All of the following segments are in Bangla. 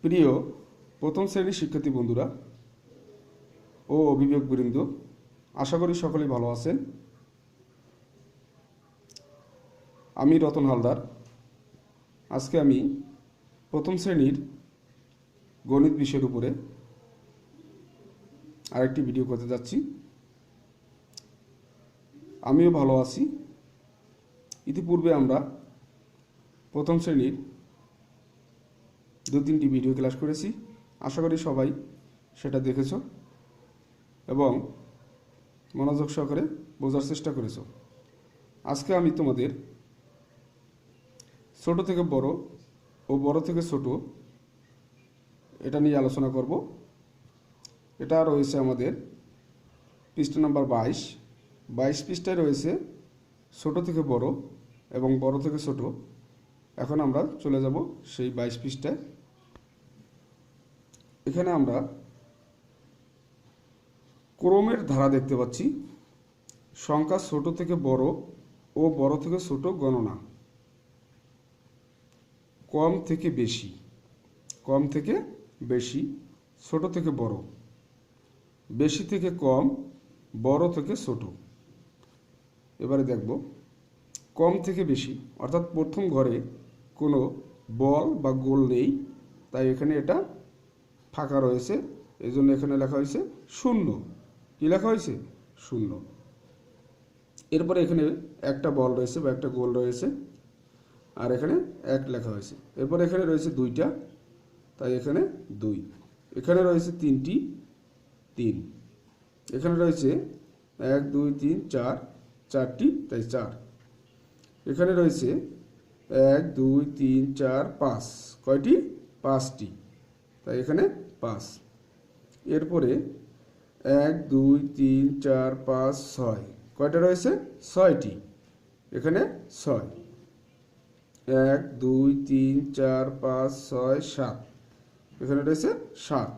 প্রিয় প্রথম শ্রেণীর শিক্ষার্থী বন্ধুরা ও অভিভাবকবৃন্দ, আশা করি সকলেই ভালো আছেন। আমি রতন হালদার। আজকে আমি প্রথম শ্রেণীর গণিত বিষয়ের উপরে আরেকটি ভিডিও করতে যাচ্ছি। আমিও ভালো আছি। ইতিপূর্বে আমরা প্রথম শ্রেণীর 2-3টি ভিডিও ক্লাস করেছি। আশা করি সবাই সেটা দেখেছো এবং মনোযোগ সহকারে বোঝার চেষ্টা করেছো। আজকে আমি তোমাদের ছোট থেকে বড় ও বড় থেকে ছোট এটা নিয়ে আলোচনা করব। এটা রয়েছে আমাদের পৃষ্ঠা নাম্বার 22 পৃষ্ঠায় রয়েছে ছোট থেকে বড় এবং বড় থেকে ছোট। এখন আমরা চলে যাব সেই 22 পৃষ্ঠায়। এখানে আমরা ক্রমের ধারা দেখতে পাচ্ছি। সংখ্যা ছোট থেকে বড় ও বড় থেকে ছোট গণনা। কম থেকে বেশি, কম থেকে বেশি, ছোট থেকে বড়, বেশি থেকে কম, বড় থেকে ছোট। এবারে দেখব কম থেকে বেশি, অর্থাৎ প্রথম ঘরে কোনো বল বা গোল নেই, তাই এখানে এটা ফাঁকা রয়েছে। এই জন্য এখানে লেখা হয়েছে 0। কি লেখা হয়েছে? 0। এরপরে এখানে একটা বল রয়েছে বা একটা গোল রয়েছে, আর এখানে 1 লেখা হয়েছে। এরপরে এখানে রয়েছে 2টা, তাই এখানে 2। এখানে রয়েছে 3টি, 3। এখানে রয়েছে 1 2 3 4, 4টি, তাই 4। এখানে রয়েছে 1 2 3 4 5, কয়টি? 5টি, তাই এখানে 5। এরপরে 1 2 3 4 5 6, কয়টা রয়েছে? 6টি, এখানে 6। 1 2 3 4 5 6 7, এখানে রয়েছে 7।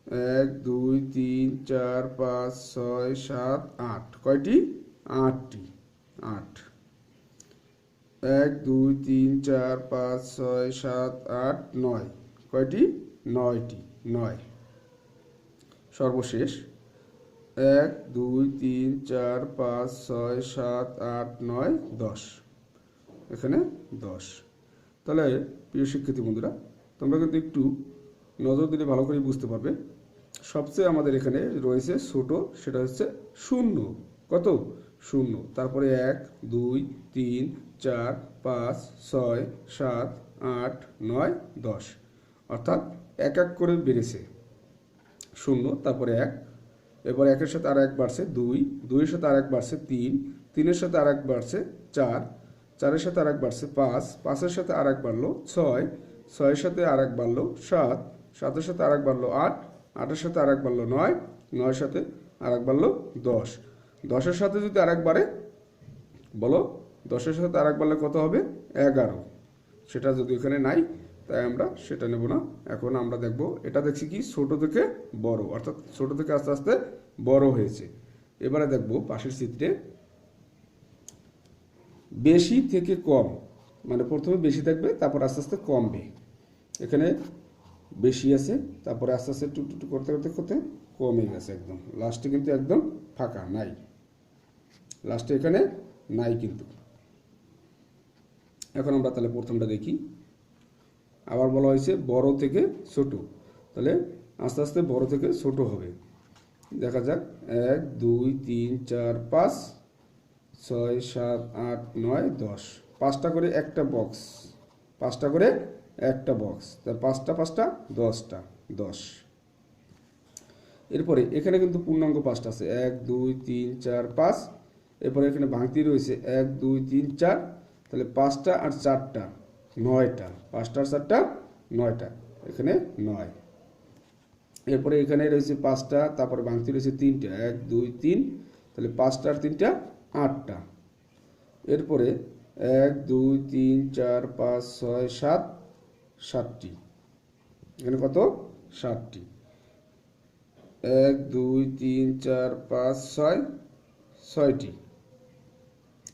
1 2 3 4 5 6 7 8, কয়টি? 8টি, 8। 1 2 3 4 5 6 7 8 9, কয়টি? 9টি, 9। সর্বশেষ 1 2 3 4 5 6 7 8 9 10, এখানে 10। তাহলে প্রিয় শিক্ষার্থী বন্ধুরা, তোমরা কিন্তু একটু নজর দিলে ভালো করে বুঝতে পারবে। সবচেয়ে আমাদের এখানে রয়েছে ছোট, সেটা হচ্ছে 0। কত? 0। তারপরে 1 2 3 4 5 6 7 8 9 10, অর্থাৎ এক এক করে বেড়েছে 0, তারপরে 1, এরপর 1-এর সাথে আর 1 বাড়ছে 2, 2-এর সাথে আর 1 বাড়ছে 3, 3-এর সাথে আর 1 বাড়ছে 4, 4-এর সাথে আর 1 বাড়ছে 5, 5-এর সাথে আর 1 বাড়লো 6, 6-এর সাথে আর 1 বাড়লো 7, 7-এর সাথে আর 1 বাড়লো 8, 8-এর সাথে আর 1 বাড়লো 9, 9-এর সাথে আর 1 বাড়লো 10, 10-এর সাথে যদি আর 1 বাড়ে, বলো 10-এর সাথে আর 1 বাড়লে কত হবে? 11। সেটা যদি এখানে নাই, তাই আমরা সেটা নেব না। এখন আমরা দেখব, এটা দেখছি কি ছোট থেকে বড়, অর্থাৎ ছোট থেকে আস্তে আস্তে বড় হয়েছে। এবারে দেখব পাশের চিত্রে বেশি থেকে কম, মানে প্রথমে বেশি থাকবে, তারপর আস্তে আস্তে কমবে। এখানে বেশি আছে, তারপরে আস্তে আস্তে টুক টুক করতে করতে করতে কমে গেছে একদম। লাস্টে কিন্তু একদম ফাঁকা নাই, লাস্টে এখানে নাই কিন্তু। এখন আমরা তাহলে প্রথমটা দেখি। আবার বলা হয়েছে বড় থেকে ছোট, তাহলে আস্তে আস্তে বড় থেকে ছোট হবে। দেখা যাক 1 2 3 4 5 6 7 8 9 10, 5টা করে একটা বক্স, 5টা করে একটা বক্স, তার 5টা 5টা 10টা, 10। এরপরে এখানে কিন্তু পূর্ণাঙ্গ 5টা আছে, 1 2 3 4 5। এরপরে এখানে ভাঙতি রয়েছে 1 2 3 4, তাহলে 5টা আর 4টা 9টা, 5টা আর 4টা 9টা, এখানে 9। এরপরে এখানে রয়েছে 5টা, তারপরে ভাঙতি রয়েছে 3টা, 1 2 3, তাহলে 5টা আর 3টা 8টা। এরপরে 1 2 3 4 5 6 7, 7টি, এখানে কত? 7টি। 1 2 3 4 5 6, 6টি।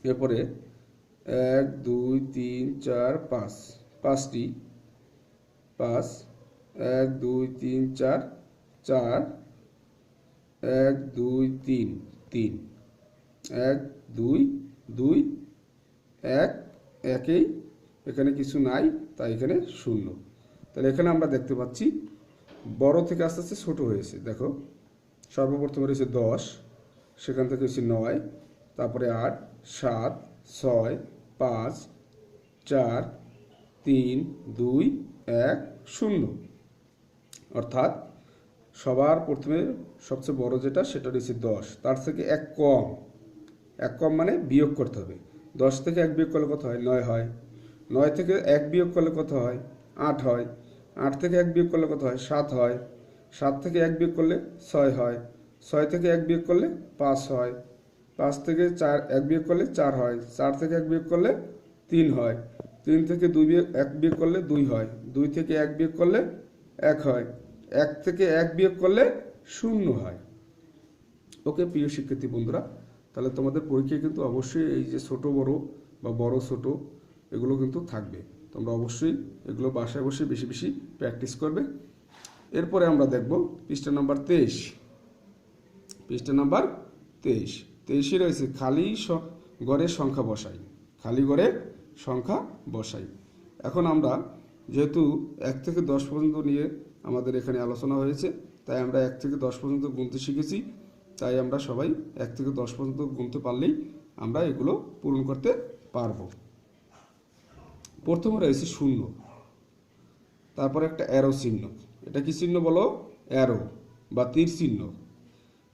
এরপরে 1 2 3 4 5, 5টি, 5 1 2 3 4 4 1 2 3 3 1 2 2 1 একেই এখানে কিছু নাই, তাই এখানে 0। তাহলে এখানে আমরা দেখতে পাচ্ছি বড় থেকে আস্তে আস্তে ছোট হয়েছে। দেখো সর্বপ্রথমে রয়েছে 10, সেখান থেকে হচ্ছে 9, তারপরে 8 7 6 5 4 3 2 1 0। অর্থাৎ সবার প্রথমে সবচেয়ে বড় যেটা সেটা রয়েছে 10, তার থেকে 1 কম। 1 কম মানে বিয়োগ করতে হবে। 10 থেকে 1 বিয়োগ করলে কত হয়? 9 হয়। 9 থেকে 1 বিয়োগ করলে কত হয়? 8 হয়। 8 থেকে 1 বিয়োগ করলে কত হয়? 7 হয়। 7 থেকে 1 বিয়োগ করলে 6 হয়। 6 থেকে 1 বিয়োগ করলে 5 হয়। 5 থেকে 1 বিয়োগ করলে 4 হয়। 4 থেকে 1 বিয়োগ করলে 3 হয়। 3 থেকে 1 বিয়োগ করলে 2 হয়। 2 থেকে 1 বিয়োগ করলে 1 হয়। 1 থেকে 1 বিয়োগ করলে 0 হয়। ওকে প্রিয় শিক্ষার্থী বন্ধুরা, তাহলে তোমাদের পরীক্ষায় কিন্তু অবশ্যই এই যে ছোট বড় বা বড় ছোট এগুলো কিন্তু থাকবে। তোমরা অবশ্যই এগুলো বাসায় বসে বেশি বেশি প্র্যাকটিস করবে। এরপরে আমরা দেখব পৃষ্ঠা নাম্বার 23। পৃষ্ঠা নাম্বার 23 23 রয়েছে খালি ঘরের সংখ্যা বসাই। খালি ঘরের সংখ্যা বসাই। এখন আমরা যেহেতু 1 থেকে 10 পর্যন্ত নিয়ে আমাদের এখানে আলোচনা হয়েছে, তাই আমরা 1 থেকে 10 পর্যন্ত গুনতে শিখেছি। তাই আমরা সবাই 1 থেকে 10 পর্যন্ত গুনতে পারলেই আমরা এগুলো পূরণ করতে পারবো। প্রথমে রয়েছে 0, তারপরে একটা অ্যারো চিহ্ন। এটা কি চিহ্ন বলো? অ্যারো বা তীর চিহ্ন।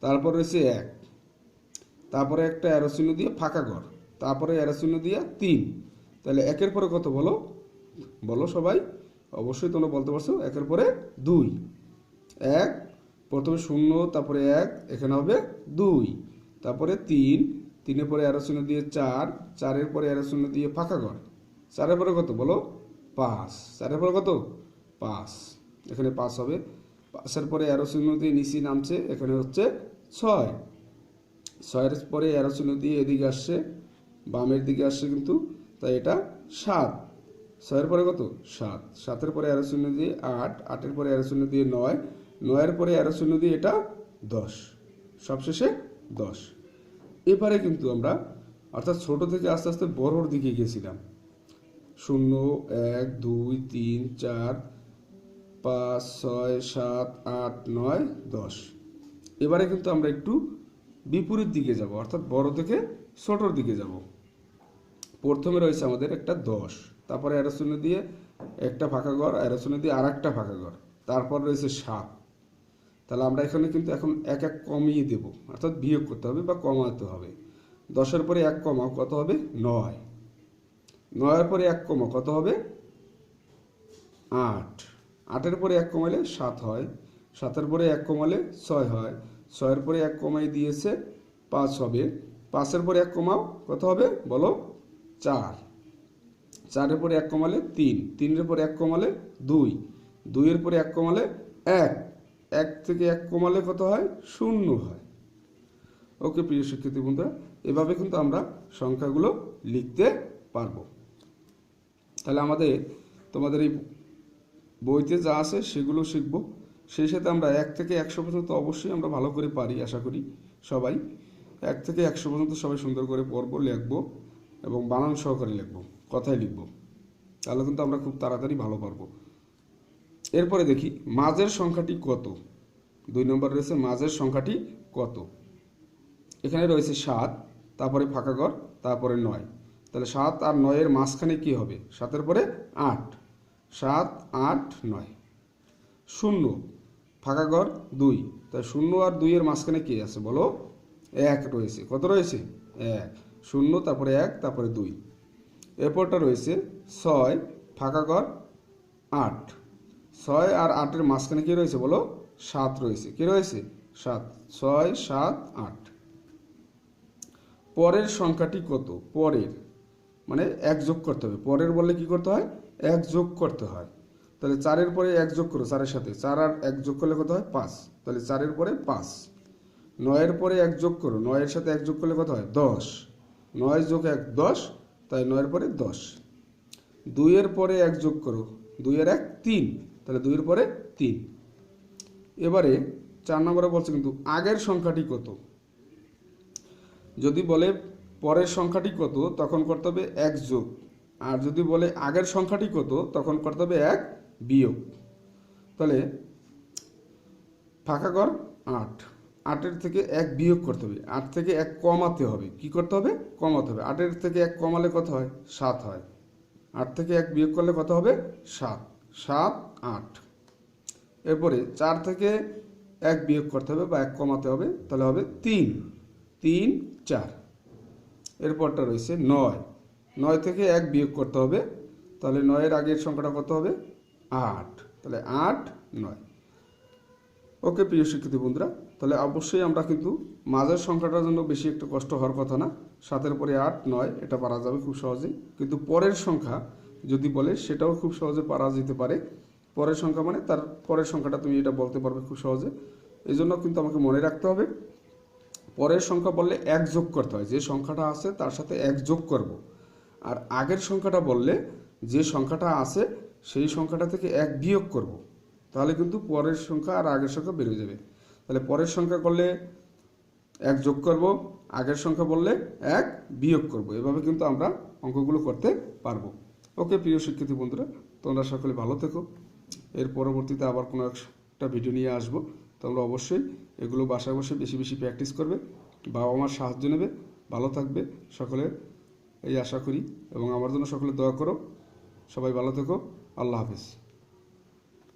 তারপর রয়েছে 1, তারপরে একটা অ্যারো চিহ্ন দিয়ে ফাঁকা ঘর, তারপরে অ্যারো চিহ্ন দিয়ে 3। তাহলে 1-এর পরে কত বলো? বলো সবাই, অবশ্যই তোমরা বলতে পারছো। 1-এর পরে 2। 1 প্রথমে 0, তারপরে 1, এখানে হবে 2, তারপরে 3, 3-এর পরে অ্যারো চিহ্ন দিয়ে 4, 4-এর পরে অ্যারো চিহ্ন দিয়ে ফাঁকা ঘর, 4-এর পরে কত বলো? 5, 4-এর পরে কত? 5, এখানে 5 হবে। 5-এর পরে অ্যারো চিহ্ন দিয়ে নিচে নামছে, এখানে হচ্ছে 6, 6-এর পরে অ্যারো চিহ্ন দিয়ে এদিকে আসছে, বামের দিকে আসছে কিন্তু, তাই এটা 7, 6-এর পরে কত? 7, 7-এর পরে অ্যারো চিহ্ন দিয়ে 8, 8-এর পরে অ্যারো চিহ্ন দিয়ে 9, 9-এর পরে অ্যারো চিহ্ন দিয়ে এটা 10, সবশেষে 10। এবারে কিন্তু আমরা অর্থাৎ ছোট থেকে আস্তে আস্তে বড়োর দিকে গেছিলাম। 0 1 2 3 4 5 6 7 8 9 10। এবারে কিন্তু আমরা একটু বিপরীত দিকে যাব, অর্থাৎ বড় থেকে ছোটর দিকে যাব। প্রথমে রয়েছে আমাদের একটা 10, তারপরে অ্যারো চিহ্ন দিয়ে একটা ফাঁকা ঘর, অ্যারো চিহ্ন দিয়ে আর একটা ফাঁকা ঘর, তারপর রয়েছে 7। তাহলে আমরা এখানে কিন্তু এখন 1 1 কমিয়ে দেব, অর্থাৎ বিয়োগ করতে হবে বা কমাতে হবে। 10-এর পরে 1 কমাও, কত হবে? 9, 9-এর পরে 1 কমাও, কত হবে? 8, 8-এর পরে 1 কমালে 7 হয়, 7-এর পরে 1 কমালে 6 হয়, 6-এর পরে 1 কমাই দিয়েছে 5 হবে, 5-এর পরে 1 কমাও, কত হবে বলো? 4, 4-এর পরে 1 কমালে 3, 3-এর পরে 1 কমালে 2, 2-এর পরে 1 কমালে 1, 1 থেকে 1 কমালে কত হয়? 0 হয়। ওকে প্রিয় শিক্ষার্থী বন্ধুরা, এভাবে কিন্তু আমরা সংখ্যাগুলো লিখতে পারবো। তাহলে তোমাদের এই বইতে যা আছে সেগুলো শিখবো। সেই সাথে আমরা 1 থেকে 100 পর্যন্ত অবশ্যই আমরা ভালো করে পারি, আশা করি সবাই। 1 থেকে 100 পর্যন্ত সবাই সুন্দর করে পড়বো, লিখবো এবং বানান সহকারে লিখবো, কথায় লিখবো। তাহলে কিন্তু আমরা খুব তাড়াতাড়ি ভালো পারবো। এরপরে দেখি মাঝের সংখ্যাটি কত। 2 নম্বর রয়েছে মাঝের সংখ্যাটি কত। এখানে রয়েছে 7, তারপরে ফাঁকা ঘর, তারপরে 9। তাহলে 7 আর 9-এর মাঝখানে কি হবে? 7-এর পরে 8, 7 8 9। 0 ফাঁকা ঘর 2, তাই 0 আর 2-এর মাঝখানে কি আছে বলো? 1 রয়েছে। কত রয়েছে? 1, 0 তারপরে 1 তারপরে 2। এরপরটা রয়েছে 6 ফাঁকা ঘর 8, 6 আর 8-এর মাঝখানে কি রয়েছে বলো? 7 রয়েছে। কি রয়েছে? 7, 6 7 8। পরের সংখ্যাটি কত? পরের মানে 1 যোগ করতে হবে। পরের বললে কি করতে হয়? 1 যোগ করতে হয়। তাহলে 4-এর পরে 1 যোগ করো, 4-এর সাথে 4 আর 1 যোগ করলে কত হয়? 5। তাহলে 4-এর পরে 5। 9-এর পরে 1 যোগ করো, 9-এর সাথে 1 যোগ করলে কত হয়? 10। 9 যোগ 1 10, তাই 9-এর পরে 10। 2-এর পরে 1 যোগ করো, 2 এর 1 3, তাহলে 2-এর পরে 3। এবারে 4 নম্বরে বলছে কিন্তু আগের সংখ্যাটি কত। যদি বলে পরের সংখ্যাটি কত তখন করতে হবে 1 যোগ, আর যদি বলে আগের সংখ্যাটি কত তখন করতে হবে 1 বিয়োগ। তাহলে ফাঁকা ঘর 8, 8-এর থেকে 1 বিয়োগ করতে হবে, 8 থেকে 1 কমাতে হবে। কি করতে হবে? কমাতে হবে। 8-এর থেকে 1 কমালে কত হয়? 7 হয়। 8 থেকে 1 বিয়োগ করলে কত হবে? 7, 7, 8। এরপরে 4 থেকে 1 বিয়োগ করতে হবে বা 1 কমাতে হবে, তাহলে হবে 3, 3, 4। এরপরটা রয়েছে 9, 9 থেকে 1 বিয়োগ করতে হবে, তাহলে 9-এর আগের সংখ্যাটা কত হবে? 8, তাহলে 8, 9। ওকে প্রিয় শিক্ষার্থী বন্ধুরা, তাহলে অবশ্যই আমরা কিন্তু মাঝের সংখ্যাটার জন্য বেশি একটু কষ্ট হওয়ার কথা না। 7-এর পরে 8, 9 এটা পারা যাবে খুব সহজেই। কিন্তু পরের সংখ্যা যদি বলে সেটাও খুব সহজে পারা যেতে পারে। পরের সংখ্যা মানে তার পরের সংখ্যাটা তুমি এটা বলতে পারবে খুব সহজে। এই জন্য কিন্তু আমাকে মনে রাখতে হবে পরের সংখ্যা বললে 1 যোগ করতে হয়, যে সংখ্যাটা আছে তার সাথে 1 যোগ করব। আর আগের সংখ্যাটা বললে যে সংখ্যাটা আছে সেই সংখ্যাটা থেকে 1 বিয়োগ করব, তাহলে কিন্তু পরের সংখ্যা আর আগের সংখ্যা বেরিয়ে যাবে। তাহলে পরের সংখ্যা করলে 1 যোগ করব, আগের সংখ্যা বললে 1 বিয়োগ করব। এভাবে কিন্তু আমরা অঙ্কগুলো করতে পারবো। ওকে প্রিয় শিক্ষার্থী বন্ধুরা, তোমরা সকলে ভালো থেকো। এর পরবর্তীতে আবার কোনো একটা ভিডিও নিয়ে আসবো। তোমরা অবশ্যই এগুলো বাসায় বসে বেশি বেশি প্র্যাকটিস করবে, বাবা মার সাহায্য নেবে, ভালো থাকবে সকলে এই আশা করি, এবং আমার জন্য সকলে দোয়া করো। সবাই ভালো থেকো। আল্লাহ হাফেজ।